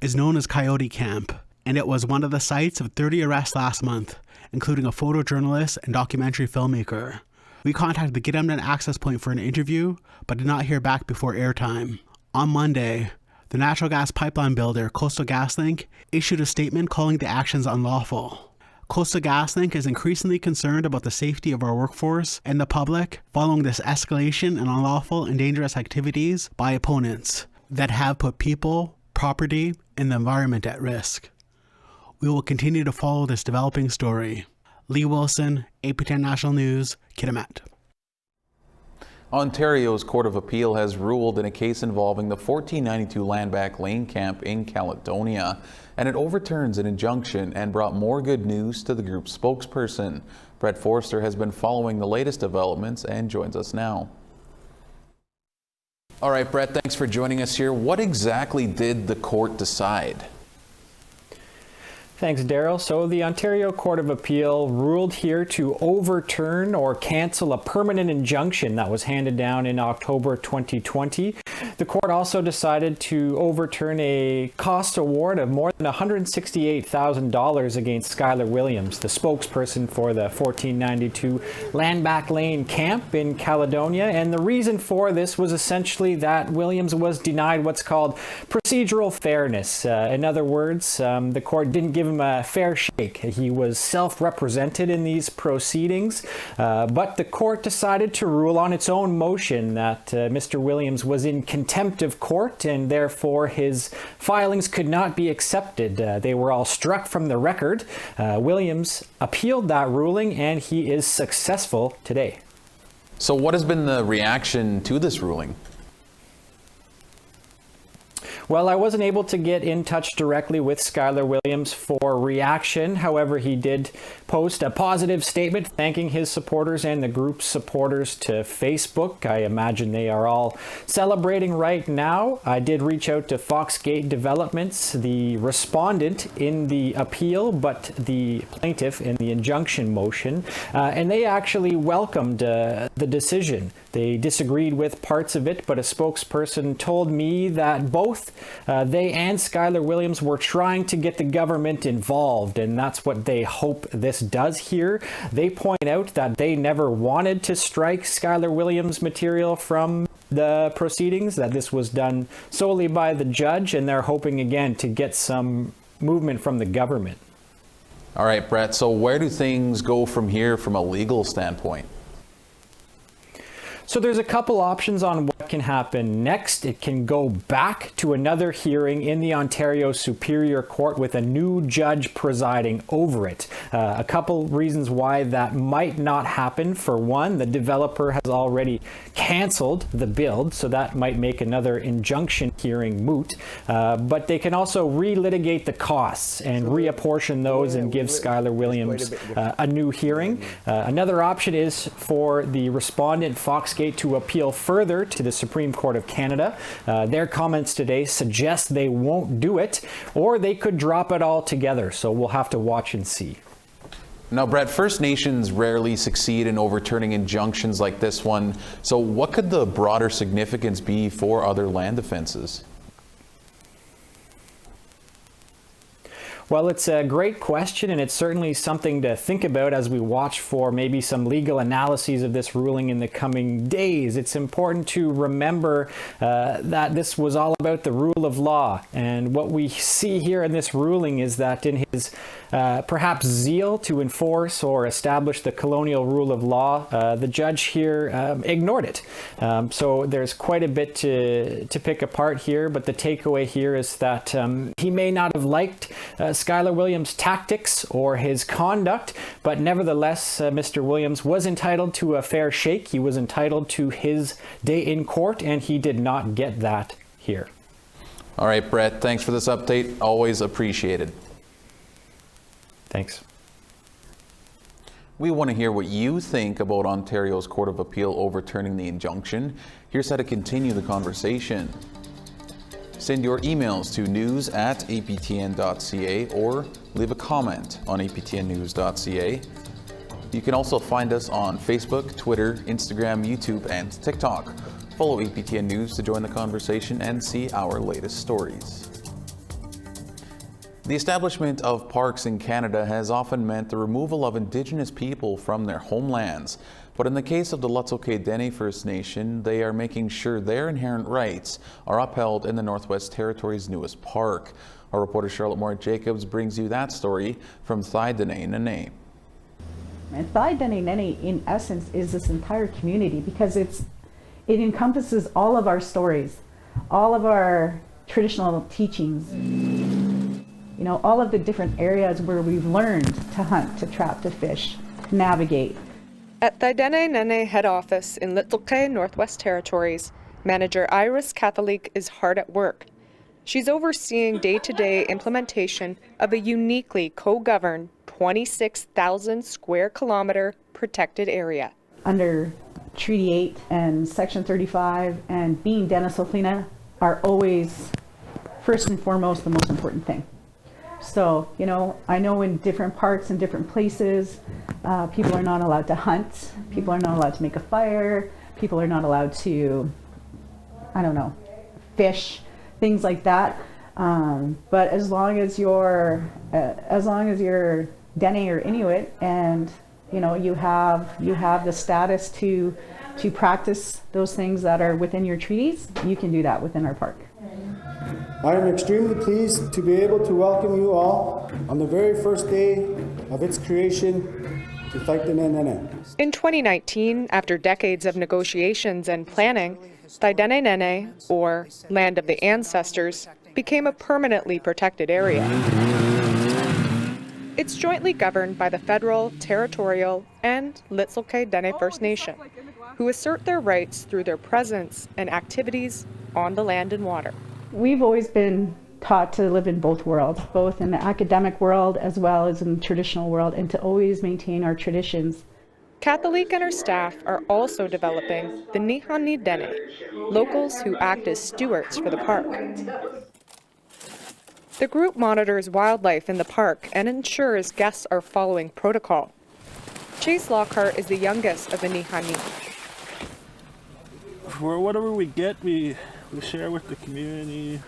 is known as Coyote Camp, and it was one of the sites of 30 arrests last month, including a photojournalist and documentary filmmaker. We contacted the Get Access Point for an interview, but did not hear back before airtime. On Monday, the natural gas pipeline builder, Coastal GasLink, issued a statement calling the actions unlawful. Coastal GasLink is increasingly concerned about the safety of our workforce and the public following this escalation in unlawful and dangerous activities by opponents that have put people, property, and the environment at risk. We will continue to follow this developing story. Lee Wilson, APTN National News, Kitimat. Ontario's Court of Appeal has ruled in a case involving the 1492 Landback Lane camp in Caledonia, and it overturns an injunction and brought more good news to the group's spokesperson. Brett Forster has been following the latest developments and joins us now. All right, Brett, thanks for joining us here. What exactly did the court decide? Thanks, Daryl. So the Ontario Court of Appeal ruled here to overturn or cancel a permanent injunction that was handed down in October 2020. The court also decided to overturn a cost award of more than $168,000 against Skylar Williams, the spokesperson for the 1492 Landback Lane camp in Caledonia. And the reason for this was essentially that Williams was denied what's called procedural fairness. In other words, the court didn't give him a fair shake. He was self-represented in these proceedings, but the court decided to rule on its own motion that Mr. Williams was in contempt of court and therefore his filings could not be accepted. They were all struck from the record. Williams appealed that ruling and he is successful today. So what has been the reaction to this ruling? Well, I wasn't able to get in touch directly with Skylar Williams for reaction. However, he did post a positive statement thanking his supporters and the group's supporters to Facebook. I imagine they are all celebrating right now. I did reach out to Foxgate Developments, the respondent in the appeal, but the plaintiff in the injunction motion, and they actually welcomed the decision. They disagreed with parts of it, but a spokesperson told me that both they and Skylar Williams were trying to get the government involved, and that's what they hope this does here. They point out that they never wanted to strike Skylar Williams material from the proceedings, that this was done solely by the judge, and they're hoping again to get some movement from the government. All right, Brett, so where do things go from here from a legal standpoint? So there's a couple options on what can happen next. It can go back to another hearing in the Ontario Superior Court with a new judge presiding over it. A couple reasons why that might not happen. For one, the developer has already canceled the build, so that might make another injunction hearing moot. But they can also relitigate the costs and reapportion those and give Skylar Williams a new hearing. Another option is for the respondent, Foxgate, to appeal further to the Supreme Court of Canada. Their comments today suggest they won't do it, or they could drop it altogether. So we'll have to watch and see. Now, Brett, First Nations rarely succeed in overturning injunctions like this one. So what could the broader significance be for other land offenses? Well, it's a great question, and it's certainly something to think about as we watch for maybe some legal analyses of this ruling in the coming days. It's important to remember that this was all about the rule of law, and what we see here in this ruling is that in his perhaps zeal to enforce or establish the colonial rule of law, the judge here ignored it. So there's quite a bit to pick apart here, but the takeaway here is that he may not have liked Skylar Williams' tactics or his conduct, but nevertheless, Mr. Williams was entitled to a fair shake. He was entitled to his day in court, and he did not get that here. All right, Brett, thanks for this update. Always appreciated. Thanks. We want to hear what you think about Ontario's Court of Appeal overturning the injunction. Here's how to continue the conversation. Send your emails to news@aptn.ca or leave a comment on aptnnews.ca. You can also find us on Facebook, Twitter, Instagram, YouTube, and TikTok. Follow APTN News to join the conversation and see our latest stories. The establishment of parks in Canada has often meant the removal of Indigenous people from their homelands. But in the case of the Wet'suwet'en First Nation, they are making sure their inherent rights are upheld in the Northwest Territories' newest park. Our reporter Charlotte Moore-Jacobs brings you that story from Caledonia. And Caledonia, in essence, is this entire community because it encompasses all of our stories, all of our traditional teachings, you know, all of the different areas where we've learned to hunt, to trap, to fish, to navigate. At Caledonia head office in Wet'suwet'en, Northwest Territories, manager Iris Catholic is hard at work. She's overseeing day-to-day implementation of a uniquely co-governed 26,000 square kilometer protected area. Under Treaty 8 and Section 35 and being Denisohline are always first and foremost the most important thing. So, you know, I know in different parks and different places, people are not allowed to hunt, people are not allowed to make a fire, people are not allowed to, I don't know, fish, things like that. But as long as you're Dene or Inuit, and you know you have the status to practice those things that are within your treaties, you can do that within our park. I am extremely pleased to be able to welcome you all on the very first day of its creation to Caledonia. In 2019, after decades of negotiations and planning, Caledonia, or Land of the Ancestors, became a permanently protected area. It's jointly governed by the federal, territorial, and Wet'suwet'en First Nation, who assert their rights through their presence and activities on the land and water. We've always been taught to live in both worlds, both in the academic world as well as in the traditional world, and to always maintain our traditions. Catholic and her staff are also developing the Nihani Dene, locals who act as stewards for the park. The group monitors wildlife in the park and ensures guests are following protocol. Chase Lockhart is the youngest of the Nihani. For whatever we get, we share with the community,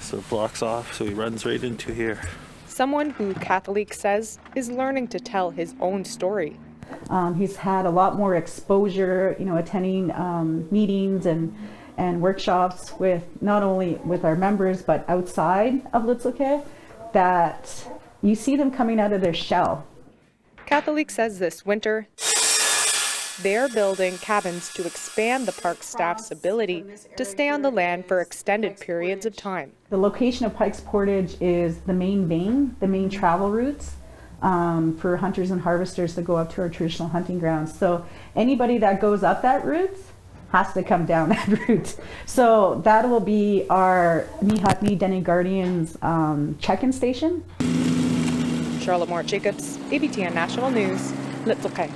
so it blocks off, so he runs right into here. Someone who Catholic says is learning to tell his own story. He's had a lot more exposure, you know, attending meetings and workshops with not only with our members but outside of Wet'suwet'en, that you see them coming out of their shell. Catholic says this winter they are building cabins to expand the park staff's ability to stay on the land for extended periods of time. The location of Pike's Portage is the main vein, the main travel routes for hunters and harvesters to go up to our traditional hunting grounds. So anybody that goes up that route has to come down that route. So that will be our Nihani Dene Guardians check-in station. Charlotte Moore-Jacobs, APTN National News, Wet'suwet'en.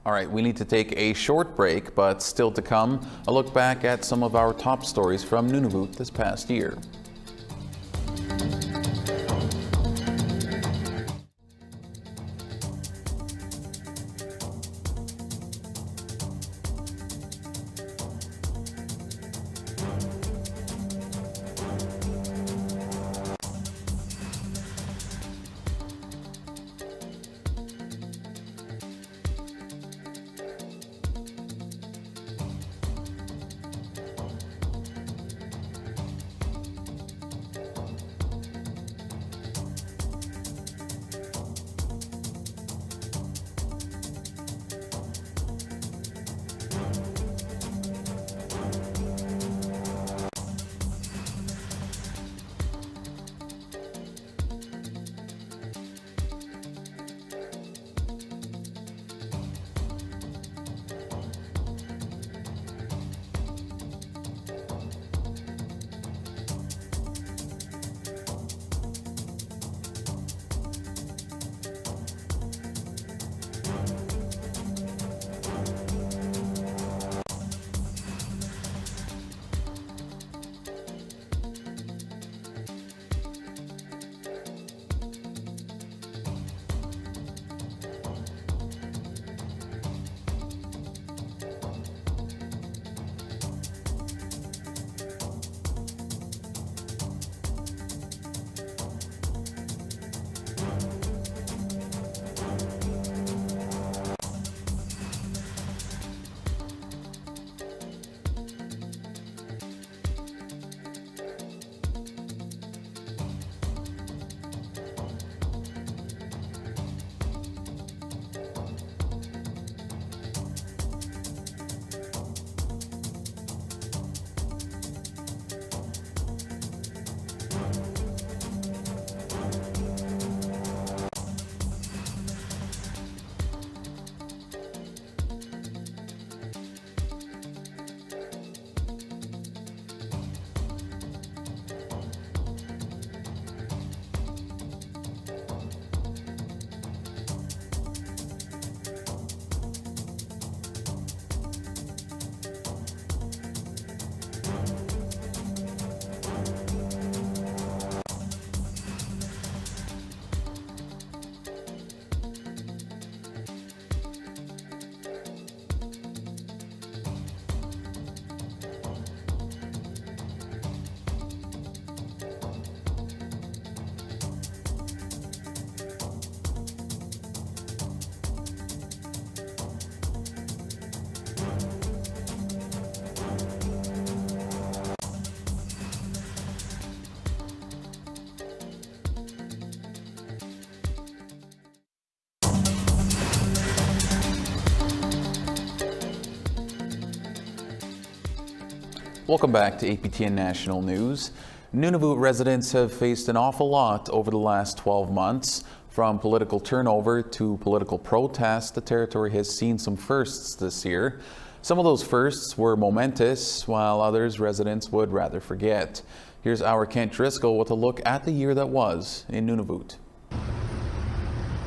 All right, we need to take a short break, but still to come, a look back at some of our top stories from Nunavut this past year. Welcome back to APTN National News. Nunavut residents have faced an awful lot over the last 12 months. From political turnover to political protest, the territory has seen some firsts this year. Some of those firsts were momentous, while others residents would rather forget. Here's our Kent Driscoll with a look at the year that was in Nunavut.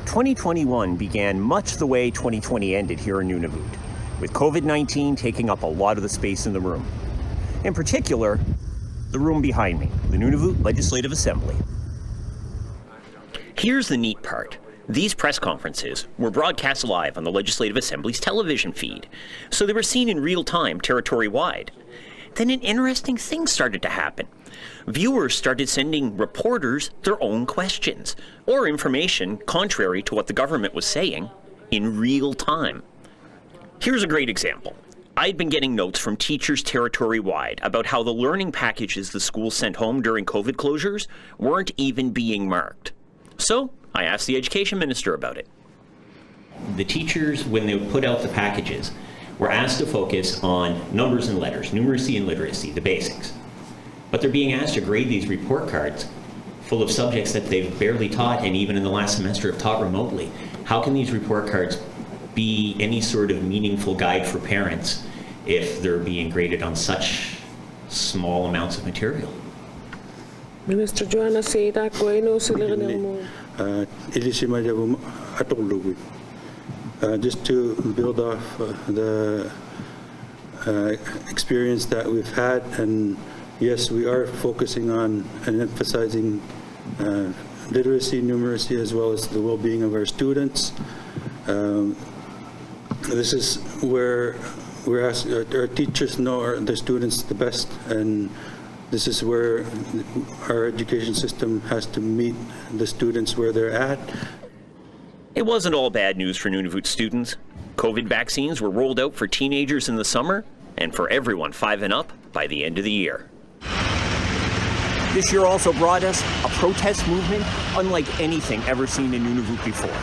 2021 began much the way 2020 ended here in Nunavut, with COVID-19 taking up a lot of the space in the room. In particular, the room behind me, the Nunavut Legislative Assembly. Here's the neat part. These press conferences were broadcast live on the Legislative Assembly's television feed, so they were seen in real time territory-wide. Then an interesting thing started to happen. Viewers started sending reporters their own questions or information contrary to what the government was saying in real time. Here's a great example. I'd been getting notes from teachers territory-wide about how the learning packages the schools sent home during COVID closures weren't even being marked. So I asked the education minister about it. The teachers, when they put out the packages, were asked to focus on numbers and letters, numeracy and literacy, the basics. But they're being asked to grade these report cards full of subjects that they've barely taught and even in the last semester have taught remotely. How can these report cards be any sort of meaningful guide for parents if they're being graded on such small amounts of material? Minister Joanna Seida Koino Silaganamo. Just to build off the experience that we've had, and yes, we are focusing on and emphasizing literacy, numeracy, as well as the well-being of our students. This is where we're asking, our teachers know the students the best, and this is where our education system has to meet the students where they're at. It wasn't all bad news for Nunavut students. COVID vaccines were rolled out for teenagers in the summer and for everyone 5 and up by the end of the year. This year also brought us a protest movement unlike anything ever seen in Nunavut before.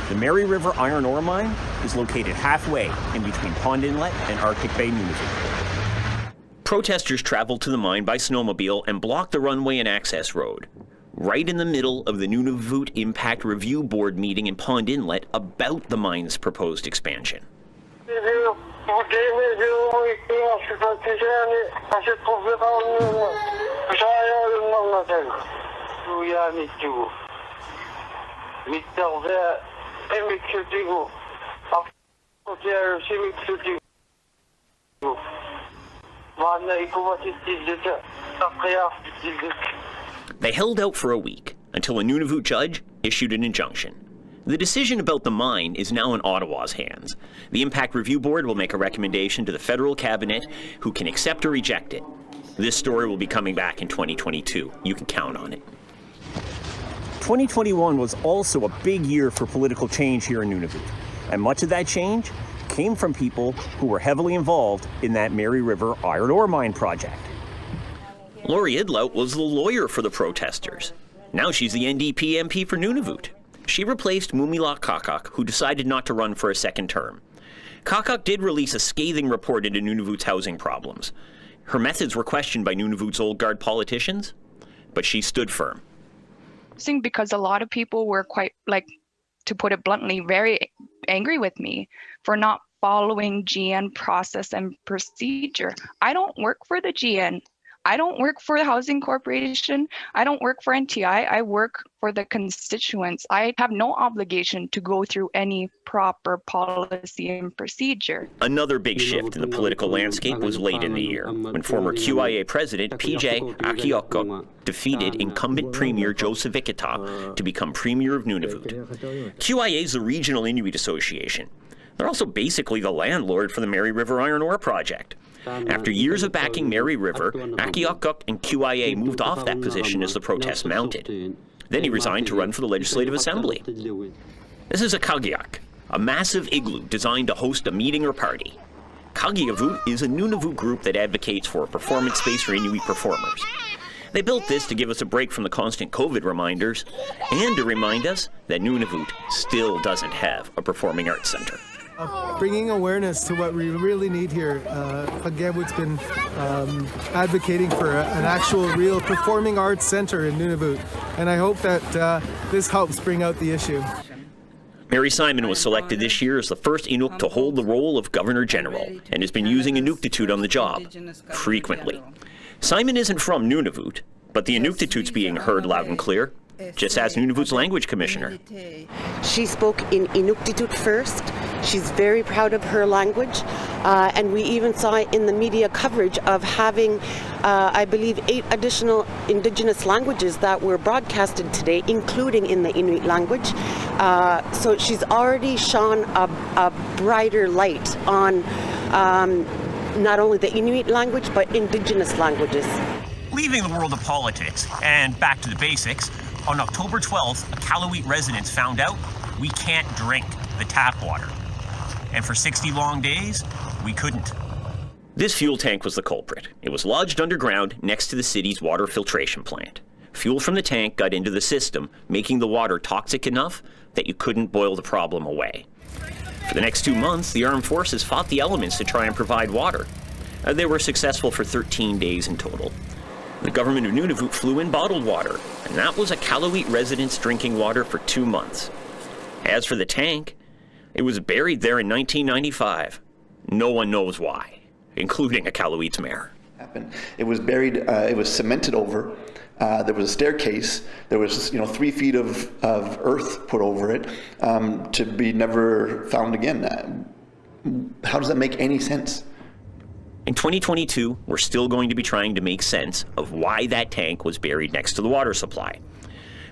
The Mary River iron ore mine is located halfway in between Pond Inlet and Arctic Bay, Nunavut. Protesters traveled to the mine by snowmobile and blocked the runway and access road, right in the middle of the Nunavut Impact Review Board meeting in Pond Inlet about the mine's proposed expansion. They held out for a week until a Nunavut judge issued an injunction. The decision about the mine is now in Ottawa's hands. The Impact Review Board will make a recommendation to the federal cabinet, who can accept or reject it. This story will be coming back in 2022. You can count on it. 2021 was also a big year for political change here in Nunavut, and much of that change came from people who were heavily involved in that Mary River iron ore mine project. Lori Idlout was the lawyer for the protesters. Now she's the NDP MP for Nunavut. She replaced Mumila Kakak, who decided not to run for a second term. Kakak did release a scathing report into Nunavut's housing problems. Her methods were questioned by Nunavut's old guard politicians, but she stood firm. Because a lot of people were quite, to put it bluntly, very angry with me for not following GN process and procedure. I don't work for the GN. I don't work for the Housing Corporation. I don't work for NTI. I work for the constituents. I have no obligation to go through any proper policy and procedure. Another big shift in the political landscape was late in the year, when former QIA President PJ Akiokok defeated incumbent Premier Joseph Ikita to become Premier of Nunavut. QIA is the regional Inuit association. They're also basically the landlord for the Mary River iron ore project. After years of backing Mary River, Akiokok and QIA moved off that position as the protests mounted. Then he resigned to run for the Legislative Assembly. This is a kagiak, a massive igloo designed to host a meeting or party. Kagiavut is a Nunavut group that advocates for a performance space for Inuit performers. They built this to give us a break from the constant COVID reminders and to remind us that Nunavut still doesn't have a performing arts center. Bringing awareness to what we really need here. Agawit's been advocating for an actual, real performing arts center in Nunavut, and I hope that this helps bring out the issue. Mary Simon was selected this year as the first Inuk to hold the role of Governor General and has been using Inuktitut on the job frequently. Simon isn't from Nunavut, but the Inuktitut's being heard loud and clear, just as Nunavut's language commissioner. She spoke in Inuktitut first. She's very proud of her language, and we even saw in the media coverage of having, I believe, 8 additional Indigenous languages that were broadcasted today, including in the Inuit language. So she's already shone a brighter light on not only the Inuit language, but Indigenous languages. Leaving the world of politics and back to the basics, on October 12th, Iqaluit residents found out we can't drink the tap water. And for 60 long days, we couldn't. This fuel tank was the culprit. It was lodged underground next to the city's water filtration plant. Fuel from the tank got into the system, making the water toxic enough that you couldn't boil the problem away. For the next 2 months, the armed forces fought the elements to try and provide water. They were successful for 13 days in total. The government of Nunavut flew in bottled water, and that was Iqaluit residents drinking water for 2 months. As for the tank, it was buried there in 1995. No one knows why, including Iqaluit's mayor. It was buried, it was cemented over. There was a staircase. There was, 3 feet of earth put over it to be never found again. How does that make any sense? In 2022, we're still going to be trying to make sense of why that tank was buried next to the water supply.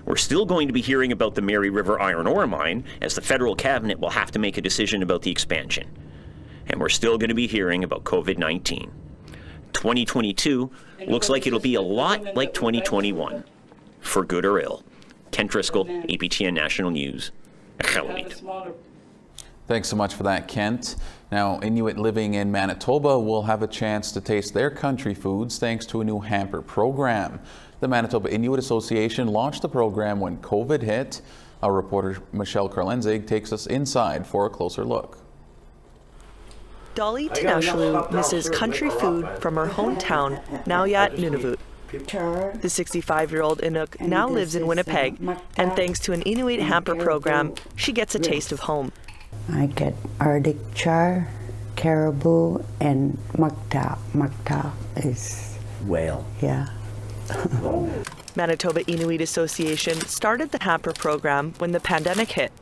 We're still going to be hearing about the Mary River iron ore mine, as the federal cabinet will have to make a decision about the expansion. And we're still going to be hearing about COVID-19. 2022 looks like it'll be a lot like 2021, for good or ill. Ken Driscoll, APTN National News, Iqaluit. Thanks so much for that, Kent. Now, Inuit living in Manitoba will have a chance to taste their country foods thanks to a new hamper program. The Manitoba Inuit Association launched the program when COVID hit. Our reporter Michelle Karlenzig takes us inside for a closer look. Dolly Tinashalu misses country food from her hometown, Nauyat, Nunavut. The 65-year-old Inuk now lives in Winnipeg, and thanks to an Inuit hamper program, she gets a taste of home. I get Arctic char, caribou, and makta. Makta is whale. Yeah. Manitoba Inuit Association started the hamper program when the pandemic hit,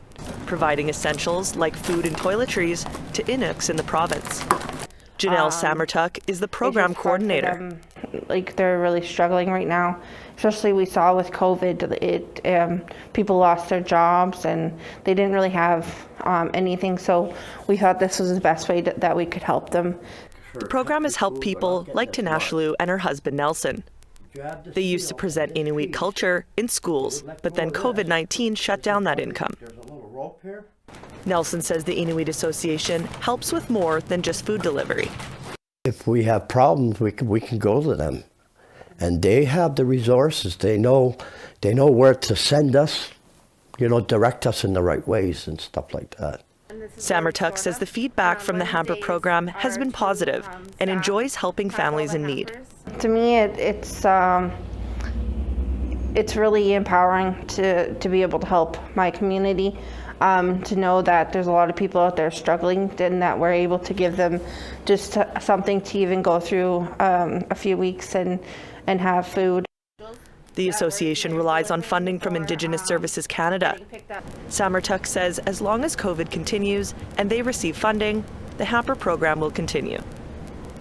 providing essentials like food and toiletries to Inuks in the province. Janelle Samertuck is the program coordinator. They're really struggling right now. Especially we saw with COVID, people lost their jobs and they didn't really have anything. So we thought this was the best way that we could help them. The program has helped people like Tinashalu and her husband Nelson. They used to present Inuit culture in schools, but then COVID-19 shut down that income. Nelson says the Inuit Association helps with more than just food delivery. If we have problems, we can go to them. And they have the resources. They know where to send us, direct us in the right ways and stuff like that. Samertuck says the feedback from the hamper program has been positive and enjoys helping families in need. To me, it's really empowering to be able to help my community, to know that there's a lot of people out there struggling and that we're able to give them just something to even go through a few weeks and have food. The association relies on funding from Indigenous Services Canada. Samertuck says as long as COVID continues and they receive funding, the hamper program will continue.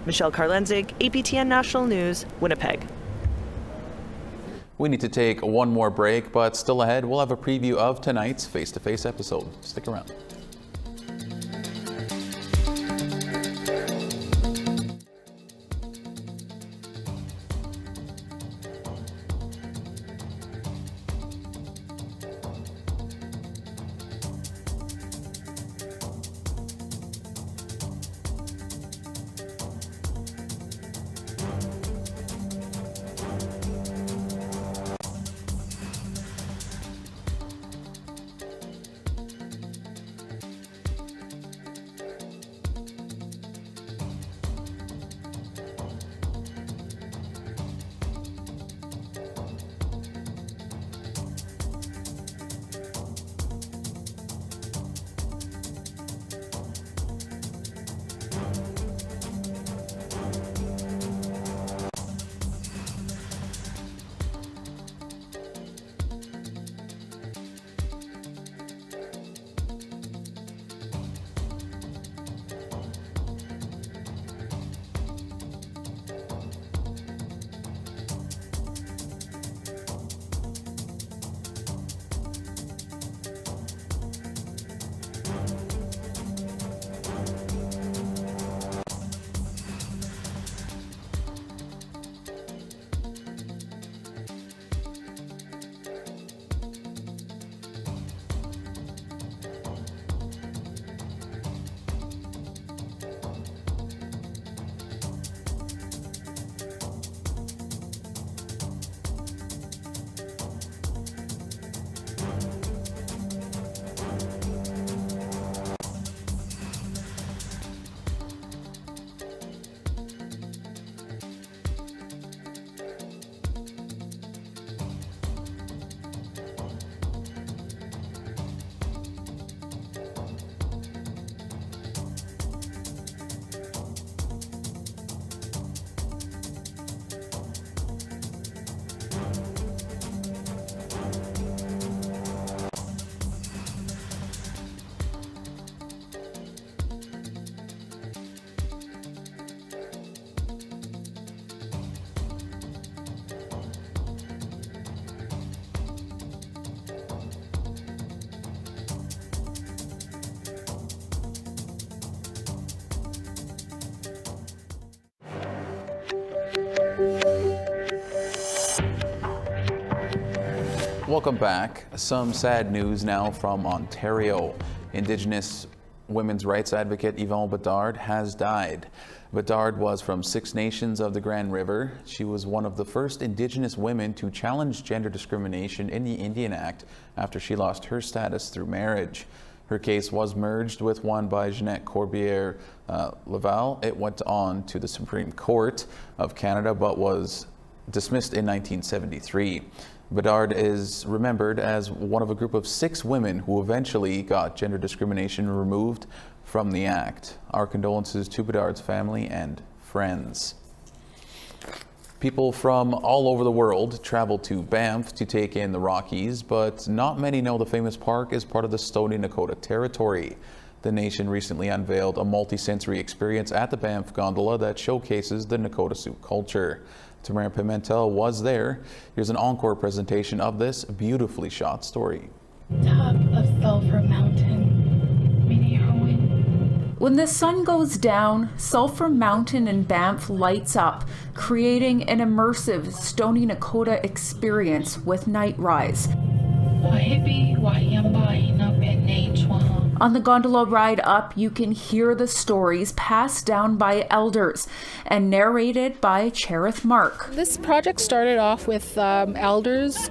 Michelle Karlenzig, APTN National News, Winnipeg. We need to take one more break, but still ahead, we'll have a preview of tonight's face-to-face episode. Stick around. Welcome back. Some sad news now from Ontario. Indigenous women's rights advocate Yvonne Bedard has died. Bedard was from 6 Nations of the Grand River. She was one of the first Indigenous women to challenge gender discrimination in the Indian Act after she lost her status through marriage. Her case was merged with one by Jeanette Corbière-Laval. It went on to the Supreme Court of Canada but was dismissed in 1973. Bedard is remembered as one of a group of 6 women who eventually got gender discrimination removed from the Act. Our condolences to Bedard's family and friends. People from all over the world travel to Banff to take in the Rockies, but not many know the famous park is part of the Stoney Nakoda territory. The nation recently unveiled a multi-sensory experience at the Banff Gondola that showcases the Nakota Sioux culture. Tamara Pimentel was there. Here's an encore presentation of this beautifully shot story. Top of Sulphur Mountain, Mini Irwin. When the sun goes down, Sulphur Mountain in Banff lights up, creating an immersive Stoney Nakoda experience with night rise. On the gondola ride up, you can hear the stories passed down by elders and narrated by Cherith Mark. This project started off with elders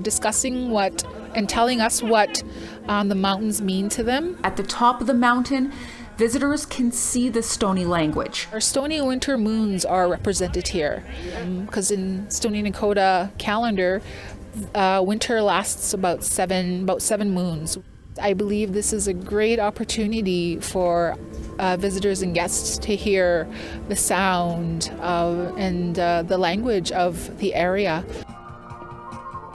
discussing what and telling us what the mountains mean to them. At the top of the mountain, visitors can see the Stoney language. Our Stoney winter moons are represented here because in Stoney Nakoda calendar, winter lasts about seven moons. I believe this is a great opportunity for visitors and guests to hear the sound and the language of the area.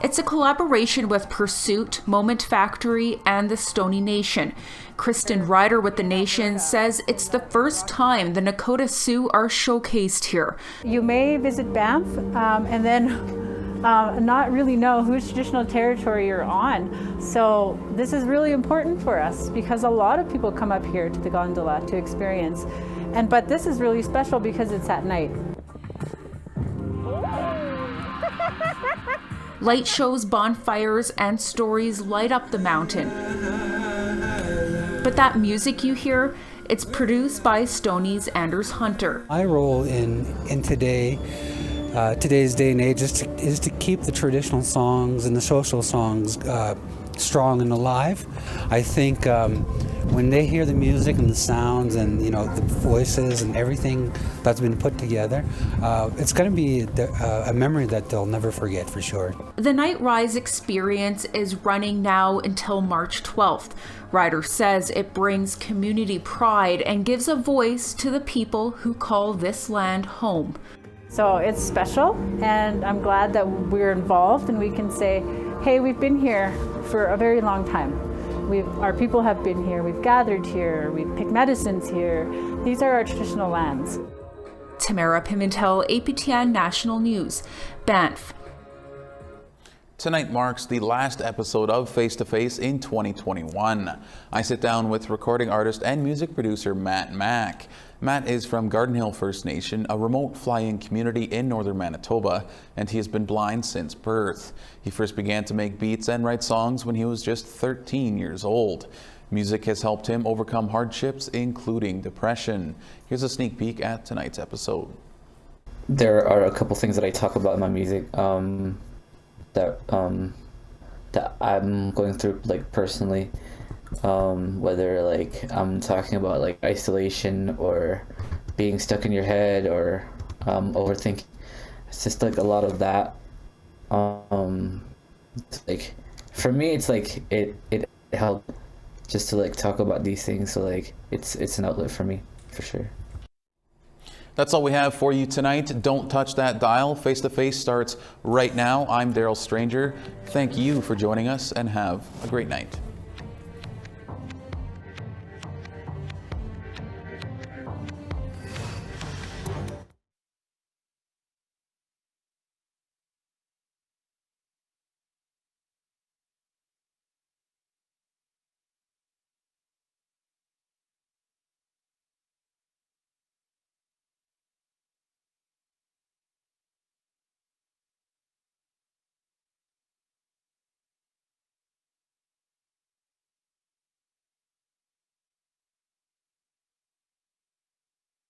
It's a collaboration with Pursuit, Moment Factory, and the Stoney Nation. Kristen Ryder with the Nation says it's the first time the Nakota Sioux are showcased here. You may visit Banff and then not really know whose traditional territory you're on. So this is really important for us because a lot of people come up here to the gondola to experience. But this is really special because it's at night. Light shows, bonfires, and stories light up the mountain. But that music you hear, it's produced by Stoney's Anders Hunter. My role in today's day and age is to keep the traditional songs and the social songs strong and alive. I think when they hear the music and the sounds and the voices and everything that's been put together, it's going to be a memory that they'll never forget for sure. The Night Rise experience is running now until March 12th. Ryder says it brings community pride and gives a voice to the people who call this land home. So it's special, and I'm glad that we're involved and we can say, hey, we've been here for a very long time. Our people have been here, we've gathered here, we've picked medicines here. These are our traditional lands. Tamara Pimentel, APTN National News, Banff. Tonight marks the last episode of Face to Face in 2021. I sit down with recording artist and music producer Mattmac. Matt is from Garden Hill First Nation, a remote fly-in community in northern Manitoba, and he has been blind since birth. He first began to make beats and write songs when he was just 13 years old. Music has helped him overcome hardships, including depression. Here's a sneak peek at tonight's episode. There are a couple things that I talk about in my music that I'm going through, like, personally. Whether like I'm talking about like isolation or being stuck in your head or overthinking. It's just like a lot of that. Like for me, it's like it helped just to like talk about these things. So like it's an outlet for me for sure. That's all we have for you tonight. Don't touch that dial. Face to Face starts right now. I'm Daryl Stranger. Thank you for joining us and have a great night.